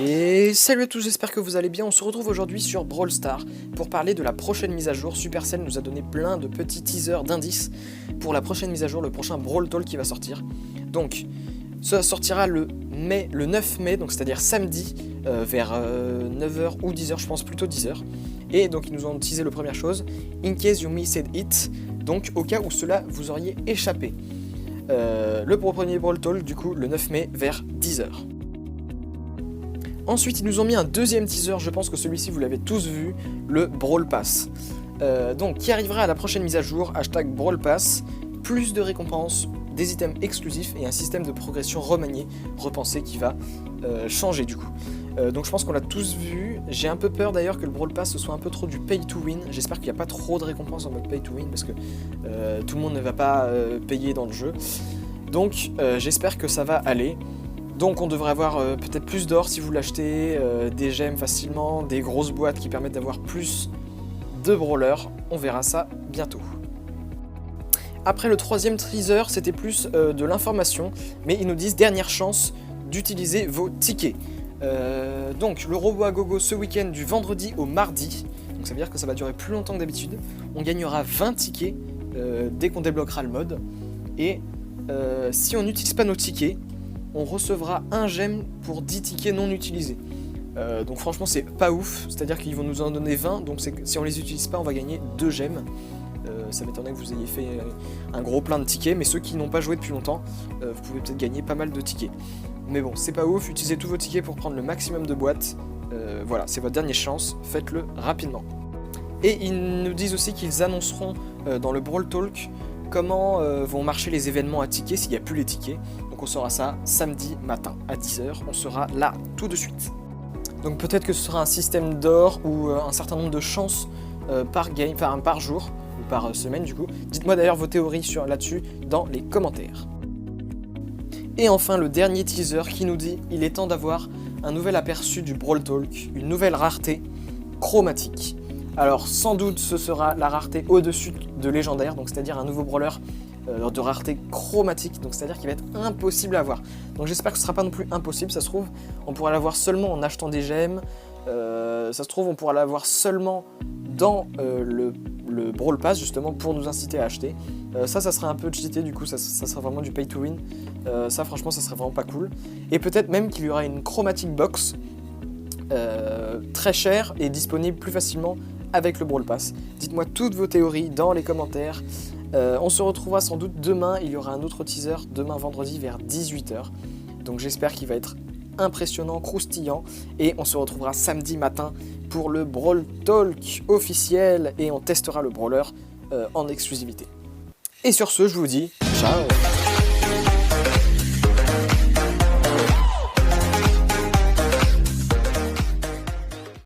Et salut à tous, j'espère que vous allez bien. On se retrouve aujourd'hui sur Brawl Stars pour parler de la prochaine mise à jour. Supercell nous a donné plein de petits teasers, d'indices pour la prochaine mise à jour, le prochain Brawl Talk qui va sortir. Donc, ça sortira le 9 mai, donc c'est-à-dire samedi, vers 9h ou 10h, je pense plutôt 10h. Et donc ils nous ont teasé la première chose, in case you missed it, donc au cas où cela vous auriez échappé. Le premier Brawl Talk du coup le 9 mai vers 10h. Ensuite ils nous ont mis un deuxième teaser, je pense que celui-ci vous l'avez tous vu, le Brawl Pass. Donc qui arrivera à la prochaine mise à jour, hashtag Brawl Pass, plus de récompenses, des items exclusifs et un système de progression remanié, repensé qui va changer du coup. Donc je pense qu'on l'a tous vu, j'ai un peu peur d'ailleurs que le Brawl Pass ce soit un peu trop du pay to win, j'espère qu'il n'y a pas trop de récompenses en mode pay to win parce que tout le monde ne va pas payer dans le jeu. Donc j'espère que ça va aller. Donc on devrait avoir peut-être plus d'or si vous l'achetez, des gemmes facilement, des grosses boîtes qui permettent d'avoir plus de brawlers, on verra ça bientôt. Après le troisième teaser, c'était plus de l'information, mais ils nous disent dernière chance d'utiliser vos tickets. Donc le robot à gogo ce week-end du vendredi au mardi, donc ça veut dire que ça va durer plus longtemps que d'habitude. On gagnera 20 tickets dès qu'on débloquera le mode, et si on n'utilise pas nos tickets, on recevra un gemme pour 10 tickets non utilisés. Donc franchement c'est pas ouf, c'est-à-dire qu'ils vont nous en donner 20, donc si on les utilise pas on va gagner 2 gemmes. Ça m'étonnerait que vous ayez fait un gros plein de tickets, mais ceux qui n'ont pas joué depuis longtemps, vous pouvez peut-être gagner pas mal de tickets. Mais bon, c'est pas ouf, utilisez tous vos tickets pour prendre le maximum de boîtes. Voilà, c'est votre dernière chance, faites-le rapidement. Et ils nous disent aussi qu'ils annonceront dans le Brawl Talk comment vont marcher les événements à tickets s'il n'y a plus les tickets. Donc on saura ça samedi matin à 10h, on sera là tout de suite. Donc peut-être que ce sera un système d'or ou un certain nombre de chances par game, enfin par jour ou par semaine du coup. Dites-moi d'ailleurs vos théories là-dessus dans les commentaires. Et enfin le dernier teaser qui nous dit il est temps d'avoir un nouvel aperçu du Brawl Talk, une nouvelle rareté chromatique. Alors sans doute ce sera la rareté au-dessus de légendaire, donc c'est-à-dire un nouveau brawler de rareté chromatique, donc c'est-à-dire qu'il va être impossible à avoir. Donc j'espère que ce sera pas non plus impossible, ça se trouve on pourra l'avoir seulement en achetant des gemmes, ça se trouve on pourra l'avoir seulement dans le Brawl Pass justement pour nous inciter à acheter. Ça sera un peu cheaté du coup, ça sera vraiment du pay to win, ça franchement ça serait vraiment pas cool. Et peut-être même qu'il y aura une chromatic box très chère et disponible plus facilement avec le Brawl Pass. Dites-moi toutes vos théories dans les commentaires. On se retrouvera sans doute demain, il y aura un autre teaser demain vendredi vers 18h. Donc j'espère qu'il va être impressionnant, croustillant, et on se retrouvera samedi matin pour le Brawl Talk officiel et on testera le brawler en exclusivité. Et sur ce, je vous dis ciao.